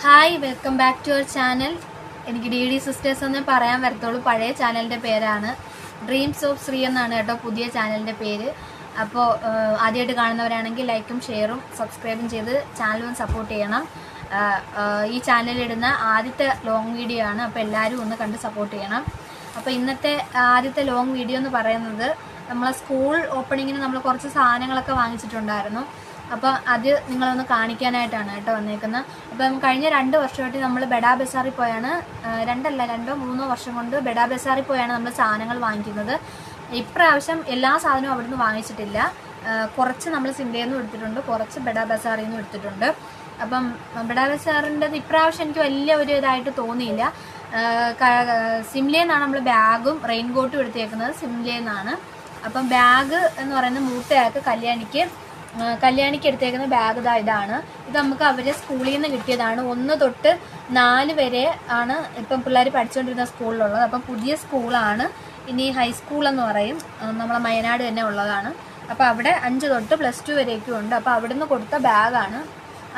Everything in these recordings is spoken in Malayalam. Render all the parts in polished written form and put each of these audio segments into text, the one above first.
Hi, welcome back to our channel. എനിക്ക് DD സിസ്റ്റേഴ്സ് എന്നേ പറയാൻ വരത്തുള്ളൂ. പഴയ ചാനലിൻ്റെ പേരാണ് ഡ്രീംസ് ഓഫ് ശ്രീ എന്നാണ് കേട്ടോ പുതിയ ചാനലിൻ്റെ പേര്. അപ്പോൾ ആദ്യമായിട്ട് കാണുന്നവരാണെങ്കിൽ ലൈക്കും ഷെയറും സബ്സ്ക്രൈബും ചെയ്ത് ചാനലും സപ്പോർട്ട് ചെയ്യണം. ഈ ചാനലിടുന്ന ആദ്യത്തെ ലോങ് വീഡിയോ ആണ്, അപ്പോൾ എല്ലാവരും ഒന്ന് കണ്ട് സപ്പോർട്ട് ചെയ്യണം. അപ്പോൾ ഇന്നത്തെ ആദ്യത്തെ ലോങ് വീഡിയോ എന്ന് പറയുന്നത് നമ്മളെ സ്കൂൾ ഓപ്പണിങ്ങിന് നമ്മൾ കുറച്ച് സാധനങ്ങളൊക്കെ വാങ്ങിച്ചിട്ടുണ്ടായിരുന്നു. അപ്പോൾ അത് നിങ്ങളൊന്ന് കാണിക്കാനായിട്ടാണ് കേട്ടോ വന്നേക്കുന്നത്. അപ്പം കഴിഞ്ഞ 2 വർഷമായിട്ട് നമ്മൾ ബെഡാ ബസാറിൽ പോയാണ്, 2 or 3 വർഷം കൊണ്ട് ബെഡാ ബസാറിൽ പോയാണ് നമ്മൾ സാധനങ്ങൾ വാങ്ങിക്കുന്നത്. ഇപ്രാവശ്യം എല്ലാ സാധനവും അവിടുന്ന് വാങ്ങിച്ചിട്ടില്ല. കുറച്ച് നമ്മൾ സിംലയിൽ നിന്നും എടുത്തിട്ടുണ്ട്, കുറച്ച് ബെഡാ ബസാറിൽ നിന്നും എടുത്തിട്ടുണ്ട്. അപ്പം ബെഡാ ബസാറിൻ്റെത് ഇപ്രാവശ്യം എനിക്ക് വലിയ ഒരു ഇതായിട്ട് തോന്നിയില്ല. സിംലയിൽ നിന്നാണ് നമ്മൾ ബാഗും റെയിൻ കോട്ടും എടുത്തേക്കുന്നത്, സിംലയിൽ നിന്നാണ്. അപ്പം ബാഗ് എന്ന് പറയുന്നത് മൂത്തയാൾക്ക് കല്യാണിക്ക് എടുത്തേക്കുന്ന ബാഗ് ഇതാണ്. ഇത് നമുക്ക് അവരെ സ്കൂളിൽ നിന്ന് കിട്ടിയതാണ്. 1 തൊട്ട് 4 വരെ ആണ് ഇപ്പം പിള്ളേർ പഠിച്ചുകൊണ്ടിരുന്ന സ്കൂളിലുള്ളത്. അപ്പം പുതിയ സ്കൂളാണ്, ഇനി ഹൈസ്കൂൾ എന്ന് പറയും, നമ്മളെ വയനാട് തന്നെ ഉള്ളതാണ്. അപ്പോൾ അവിടെ 5 തൊട്ട് +2 വരേക്കും ഉണ്ട്. അപ്പോൾ അവിടെ നിന്ന് കൊടുത്ത ബാഗാണ്.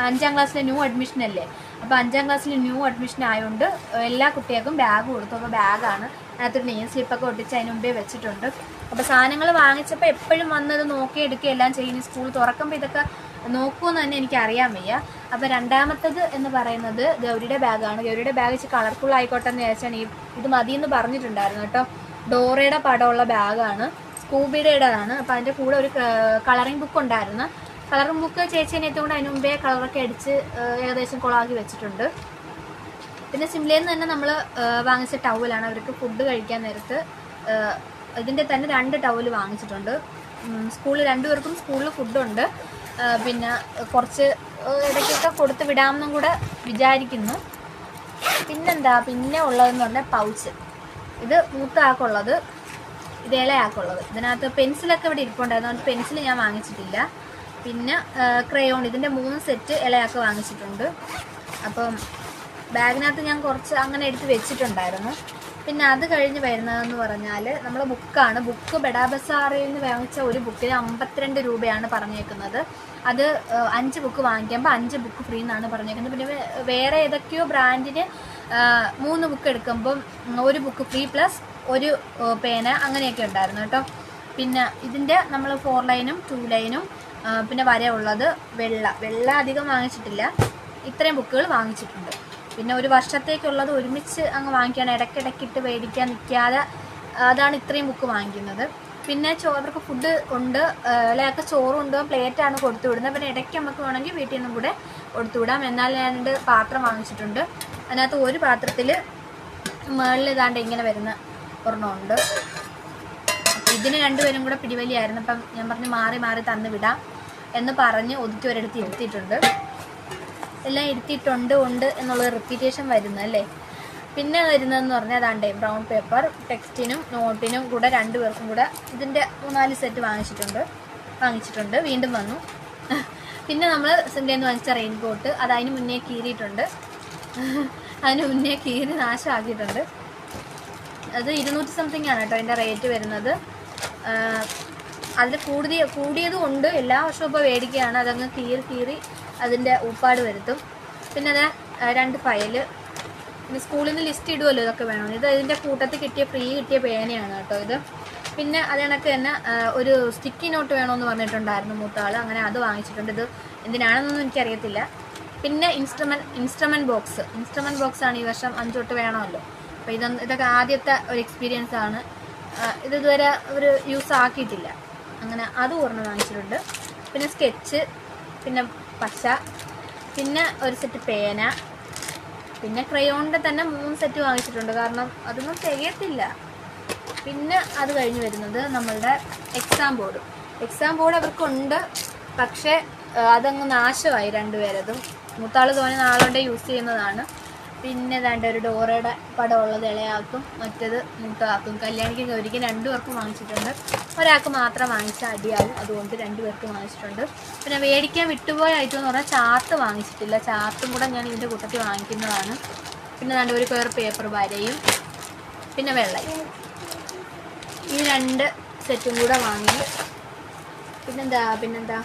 5ാം ക്ലാസ്സിലെ ന്യൂ അഡ്മിഷൻ അല്ലേ, അപ്പോൾ 5ാം ക്ലാസ്സിൽ ന്യൂ അഡ്മിഷൻ ആയതുകൊണ്ട് എല്ലാ കുട്ടികൾക്കും ബാഗ് കൊടുത്തു. അപ്പോൾ ബാഗാണ്, അതിനകത്തൊരു നെയിം സ്ലിപ്പൊക്കെ ഒട്ടിച്ച് അതിന് മുമ്പേ വെച്ചിട്ടുണ്ട്. അപ്പോൾ സാധനങ്ങൾ വാങ്ങിച്ചപ്പോൾ എപ്പോഴും വന്നത് നോക്കി എടുക്കുകയെല്ലാം ചെയ്യും. സ്കൂൾ തുറക്കുമ്പോൾ ഇതൊക്കെ നോക്കുമെന്ന് തന്നെ എനിക്ക് അറിയാൻ വയ്യ. അപ്പോൾ രണ്ടാമത്തത് എന്ന് പറയുന്നത് ഗൗരിയുടെ ബാഗാണ്. ഗൗരിയുടെ ബാഗ് വെച്ച് കളർഫുൾ ആയിക്കോട്ടെ എന്ന് വിചാരിച്ചാണ് ഇത് മതിയെന്ന് പറഞ്ഞിട്ടുണ്ടായിരുന്നു കേട്ടോ. ഡോറയുടെ പടമുള്ള ബാഗാണ്, സ്കൂബിയുടേതാണ്. അപ്പോൾ അതിൻ്റെ കൂടെ ഒരു കളറിംഗ് ബുക്ക് ഉണ്ടായിരുന്നു. കളറിംഗ് ബുക്ക് ചേച്ചീനെ എത്തുകൊണ്ട് അതിന് മുമ്പേ കളറൊക്കെ അടിച്ച് ഏകദേശം കൊളാക്കി വെച്ചിട്ടുണ്ട്. പിന്നെ സിംലയിൽ നിന്ന് തന്നെ നമ്മൾ വാങ്ങിച്ച ടവലാണ്. അവർക്ക് ഫുഡ് കഴിക്കാൻ നേരത്ത് ഇതിൻ്റെ തന്നെ 2 ടവൽ വാങ്ങിച്ചിട്ടുണ്ട്. സ്കൂളിൽ 2 പേർക്കും സ്കൂളിൽ ഫുഡുണ്ട്. പിന്നെ കുറച്ച് ഇടയ്ക്കൊക്കെ കൊടുത്ത് വിടാമെന്നും കൂടെ വിചാരിക്കുന്നു. പിന്നെ ഉള്ളതെന്ന് പറഞ്ഞാൽ പൗച്ച്. ഇത് മൂത്ത ആക്കുള്ളത്, ഇത് ഇളയാക്കുള്ളത്. ഇതിനകത്ത് പെൻസിലൊക്കെ ഇവിടെ ഇരിപ്പുണ്ടായിരുന്നു, അതുകൊണ്ട് പെൻസിൽ ഞാൻ വാങ്ങിച്ചിട്ടില്ല. പിന്നെ ക്രയോൺ, ഇതിൻ്റെ 3 സെറ്റ് ഇളയാക്ക് വാങ്ങിച്ചിട്ടുണ്ട്. അപ്പം ബാഗിനകത്ത് ഞാൻ കുറച്ച് അങ്ങനെ എടുത്ത് വെച്ചിട്ടുണ്ടായിരുന്നു. പിന്നെ അത് കഴിഞ്ഞ് വരുന്നതെന്ന് പറഞ്ഞാൽ നമ്മളെ ബുക്കാണ്. ബുക്ക് ബെഡാ ബസാറിൽ നിന്ന് വാങ്ങിച്ച ഒരു ബുക്കിന് 52 രൂപയാണ് പറഞ്ഞേക്കുന്നത്. അത് 5 ബുക്ക് വാങ്ങിക്കുമ്പോൾ 5 ബുക്ക് ഫ്രീ എന്നാണ് പറഞ്ഞേക്കുന്നത്. പിന്നെ വേറെ ഏതൊക്കെയോ ബ്രാൻഡിന് 3 ബുക്ക് എടുക്കുമ്പം 1 ബുക്ക് ഫ്രീ പ്ലസ് 1 പേന അങ്ങനെയൊക്കെ ഉണ്ടായിരുന്നു കേട്ടോ. പിന്നെ ഇതിൻ്റെ നമ്മൾ 4 ലൈനും 2 ലൈനും പിന്നെ വരെയുള്ളത് വെള്ള അധികം വാങ്ങിച്ചിട്ടില്ല. ഇത്രയും ബുക്കുകൾ വാങ്ങിച്ചിട്ടുണ്ട്. പിന്നെ 1 വർഷത്തേക്കുള്ളത് ഒരുമിച്ച് അങ്ങ് വാങ്ങിക്കാൻ ഇടയ്ക്കിടയ്ക്കിട്ട് മേടിക്കാൻ നിൽക്കാതെ അതാണ് ഇത്രയും ബുക്ക് വാങ്ങിക്കുന്നത്. പിന്നെ അവർക്ക് ഫുഡ് ഉണ്ട്, അല്ലെങ്കിൽ ചോറും ഉണ്ട്, പ്ലേറ്റാണ് കൊടുത്തു വിടുന്നത്. പിന്നെ ഇടയ്ക്ക് നമുക്ക് വേണമെങ്കിൽ വീട്ടിൽ നിന്നും കൂടെ കൊടുത്തു വിടാം. എന്നാൽ 2 പാത്രം വാങ്ങിച്ചിട്ടുണ്ട്. അതിനകത്ത് ഒരു പാത്രത്തിൽ മുകളിൽ ഇതാണ്ട് ഇങ്ങനെ വരുന്ന ഒരെണ്ണമുണ്ട്. ഇതിന് 2 പേരും കൂടെ പിടിവലിയായിരുന്നു. അപ്പം ഞാൻ പറഞ്ഞു മാറി തന്നു വിടാം എന്ന് പറഞ്ഞ് ഒതുക്കി ഒരിടത്ത് ഇരുത്തിയിട്ടുണ്ട്. എല്ലാം ഇരുത്തിയിട്ടുണ്ട് എന്നുള്ള റിപ്പീറ്റേഷൻ വരുന്നല്ലേ. പിന്നെ വരുന്നതെന്ന് പറഞ്ഞാൽ അതാണ്ടേ ബ്രൗൺ പേപ്പർ, ടെക്സ്റ്റിനും നോട്ടിനും കൂടെ 2 പേർക്കും കൂടെ ഇതിൻ്റെ 3-4 സെറ്റ് വാങ്ങിച്ചിട്ടുണ്ട്. വീണ്ടും വന്നു. പിന്നെ നമ്മൾ സിംലയിൽ നിന്ന് വാങ്ങിച്ച റെയിൻ കോട്ട്, അത് അതിന് മുന്നേ കീറിയിട്ടുണ്ട്. അതിന് മുന്നേ കീറി നാശമാക്കിയിട്ടുണ്ട്. അത് 200 സംതിങ് ആണ് കേട്ടോ അതിൻ്റെ റേറ്റ് വരുന്നത്. അതിൽ കൂടിയതും ഉണ്ട്. എല്ലാ വർഷവും ഇപ്പോൾ മേടിക്കുകയാണ്. അതങ്ങ് കീറി അതിൻ്റെ ഊപ്പാട് വരുത്തും. പിന്നെ അത് 2 ഫയല്, പിന്നെ സ്കൂളിൽ നിന്ന് ലിസ്റ്റ് ഇടുമല്ലോ ഇതൊക്കെ വേണമെന്ന്. ഇത് ഇതിൻ്റെ കൂട്ടത്തിൽ ഫ്രീ കിട്ടിയ പേനയാണ് കേട്ടോ ഇത്. പിന്നെ അത് കണക്ക് തന്നെ ഒരു സ്റ്റിക്കി നോട്ട് വേണമെന്ന് പറഞ്ഞിട്ടുണ്ടായിരുന്നു മൂത്താൾ, അങ്ങനെ അത് വാങ്ങിച്ചിട്ടുണ്ട്. ഇത് എന്തിനാണെന്നൊന്നും എനിക്കറിയത്തില്ല. പിന്നെ ഇൻസ്ട്രുമെൻറ്റ് ബോക്സാണ് ഈ വർഷം 5 തൊട്ട് വേണമല്ലോ. അപ്പോൾ ഇതൊക്കെ ആദ്യത്തെ ഒരു എക്സ്പീരിയൻസ് ആണ്. ഇതുവരെ അവർ യൂസ് ആക്കിയിട്ടില്ല, അങ്ങനെ അത് ഒരെണ്ണം വാങ്ങിച്ചിട്ടുണ്ട്. പിന്നെ സ്കെച്ച്, പിന്നെ പശ, പിന്നെ ഒരു സെറ്റ് പേന, പിന്നെ ക്രയോണിൻ്റെ തന്നെ 3 സെറ്റ് വാങ്ങിച്ചിട്ടുണ്ട്. കാരണം അതൊന്നും തികയത്തില്ല. പിന്നെ അത് കഴിഞ്ഞ് വരുന്നത് നമ്മളുടെ എക്സാം ബോർഡ് അവർക്കുണ്ട്, പക്ഷേ അതങ്ങ് നാശമായി 2 പേരതും. മൂത്താൾ തോനെ നാളുകൊണ്ട് യൂസ് ചെയ്യുന്നതാണ്. പിന്നെ ഏതാണ്ട് ഒരു ഡോറയുടെ പടമുള്ളത് ഇളയാക്കും, മറ്റേത് മൂത്താക്കും. കല്യാണിക്ക് ഗൗരിക്ക് 2 പേർക്കും വാങ്ങിച്ചിട്ടുണ്ട്. ഒരാൾക്ക് മാത്രം വാങ്ങിച്ച അടിയാവും, അതുകൊണ്ട് 2 പേർക്ക് വാങ്ങിച്ചിട്ടുണ്ട്. പിന്നെ മേടിക്കാൻ വിട്ടുപോയ ഐറ്റം എന്ന് പറഞ്ഞാൽ ചാർട്ട് വാങ്ങിച്ചിട്ടില്ല. ചാർട്ടും കൂടെ ഞാൻ ഇതിൻ്റെ കൂട്ടത്തിൽ വാങ്ങിക്കുന്നതാണ്. പിന്നെ ഏതാണ്ട് ഒരു പേപ്പർ വരയും പിന്നെ വെള്ളയും, ഈ 2 സെറ്റും കൂടെ വാങ്ങി. പിന്നെന്താ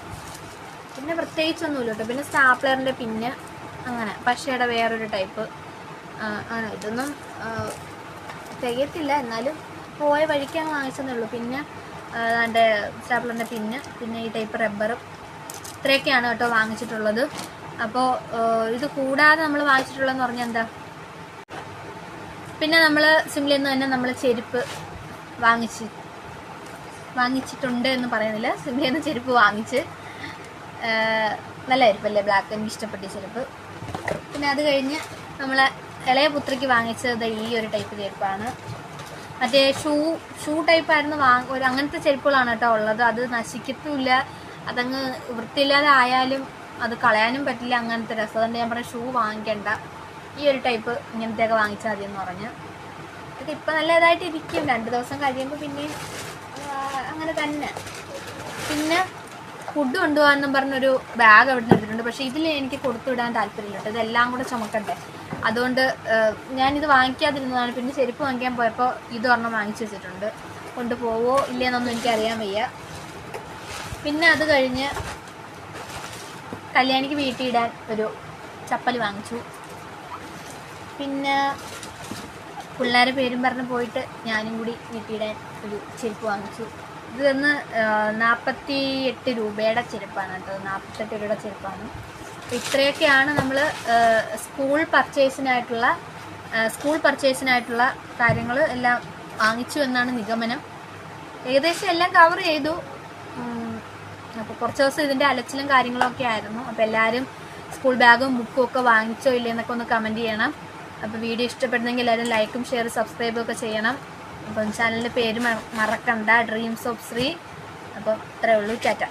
പിന്നെ പ്രത്യേകിച്ചൊന്നുമില്ല കേട്ടോ. പിന്നെ സ്റ്റാപ്ലറിൻ്റെ പിന്നെ അങ്ങനെ പശയുടെ വേറൊരു ടൈപ്പ് ആണ്. ഇതൊന്നും തികയത്തില്ല, എന്നാലും പോയ വഴിക്കാൻ വാങ്ങിച്ചതേ ഉള്ളൂ. പിന്നെ അതിൻ്റെ സ്റ്റാപ്ലറിൻ്റെ പിന്നെ ഈ ടൈപ്പ് റബ്ബറും, ഇത്രയൊക്കെയാണ് കേട്ടോ വാങ്ങിച്ചിട്ടുള്ളത്. അപ്പോൾ ഇത് കൂടാതെ നമ്മൾ വാങ്ങിച്ചിട്ടുള്ളതെന്ന് പറഞ്ഞാൽ എന്താ, പിന്നെ നമ്മൾ സിംലയിൽ നിന്ന് തന്നെ നമ്മൾ ചെരുപ്പ് വാങ്ങിച്ചിട്ടുണ്ട് എന്ന് പറയുന്നില്ല, സിംലയിൽ നിന്ന് ചെരുപ്പ് വാങ്ങിച്ച്. നല്ല ചെരുപ്പല്ലേ, ബ്ലാക്ക്, എനിക്ക് ഇഷ്ടപ്പെട്ട ചെരുപ്പ്. പിന്നെ അത് കഴിഞ്ഞ് നമ്മളെ ഇളയ പുത്രിക്ക് വാങ്ങിച്ചത് ഈ ഒരു ടൈപ്പ് ചെരുപ്പാണ്. മറ്റേ ഷൂ ടൈപ്പായിരുന്നു അങ്ങനത്തെ ചെരുപ്പുകളാണ് കേട്ടോ ഉള്ളത്. അത് നശിക്കത്തുമില്ല, അതങ്ങ് വൃത്തിയില്ലാതെ ആയാലും അത് കളയാനും പറ്റില്ല, അങ്ങനത്തെ രസം. അതുകൊണ്ട് ഞാൻ പറഞ്ഞ ഷൂ വാങ്ങിക്കണ്ട, ഈ ഒരു ടൈപ്പ് ഇങ്ങനത്തെയൊക്കെ വാങ്ങിച്ചാൽ മതി എന്ന് പറഞ്ഞ്. ഇതൊക്കെ ഇപ്പം നല്ല ഇതായിട്ട് ഇരിക്കും, 2 ദിവസം കഴിയുമ്പോൾ പിന്നെയും അങ്ങനെ തന്നെ. പിന്നെ ഫുഡ് കൊണ്ടുപോകാമെന്നും പറഞ്ഞൊരു ബാഗ് അവിടെ നിന്ന് എടുത്തിട്ടുണ്ട്. പക്ഷേ ഇതിൽ എനിക്ക് കൊടുത്തു വിടാൻ താല്പര്യമില്ല കേട്ടോ, ഇതെല്ലാം കൂടെ ചുമക്കണ്ടേ. അതുകൊണ്ട് ഞാനിത് വാങ്ങിക്കാതിരുന്നതാണ്. പിന്നെ ചെരുപ്പ് വാങ്ങിക്കാൻ പോയപ്പോൾ ഇതൊരെണ്ണം വാങ്ങിച്ചു വെച്ചിട്ടുണ്ട്. കൊണ്ടുപോവോ ഇല്ലയെന്നൊന്നും എനിക്കറിയാൻ വയ്യ. പിന്നെ അത് കഴിഞ്ഞ് കല്യാണിക്ക് വീട്ടിൽ ഇടാൻ ഒരു ചപ്പൽ വാങ്ങിച്ചു. പിന്നെ പിള്ളേരെ പേരും പറഞ്ഞ് പോയിട്ട് ഞാനും കൂടി വീട്ടിലിടാൻ ഒരു ചെരുപ്പ് വാങ്ങിച്ചു. ഇത് വന്ന് 48 രൂപയുടെ ചെരുപ്പാണ് കേട്ടോ, 48 രൂപയുടെ ചെരുപ്പാണ്. അപ്പോൾ ഇത്രയൊക്കെയാണ് നമ്മൾ സ്കൂൾ പർച്ചേസിനായിട്ടുള്ള കാര്യങ്ങൾ എല്ലാം വാങ്ങിച്ചു എന്നാണ് നിഗമനം. ഏകദേശം എല്ലാം കവർ ചെയ്തു. അപ്പോൾ കുറച്ച് ദിവസം ഇതിൻ്റെ അലച്ചിലും കാര്യങ്ങളൊക്കെ ആയിരുന്നു. അപ്പോൾ എല്ലാവരും സ്കൂൾ ബാഗും ബുക്കും ഒക്കെ വാങ്ങിച്ചോ ഇല്ലയെന്നൊക്കെ ഒന്ന് കമൻറ്റ് ചെയ്യണം. അപ്പോൾ വീഡിയോ ഇഷ്ടപ്പെടുന്നെങ്കിൽ എല്ലാവരും ലൈക്കും ഷെയറും സബ്സ്ക്രൈബും ഒക്കെ ചെയ്യണം. അപ്പം ചാനലിൻ്റെ പേര് മറക്കണ്ട, ഡ്രീംസ് ഓഫ് ശ്രീ. അപ്പം ഇത്രയേ ഉള്ളൂ, ടാറ്റ.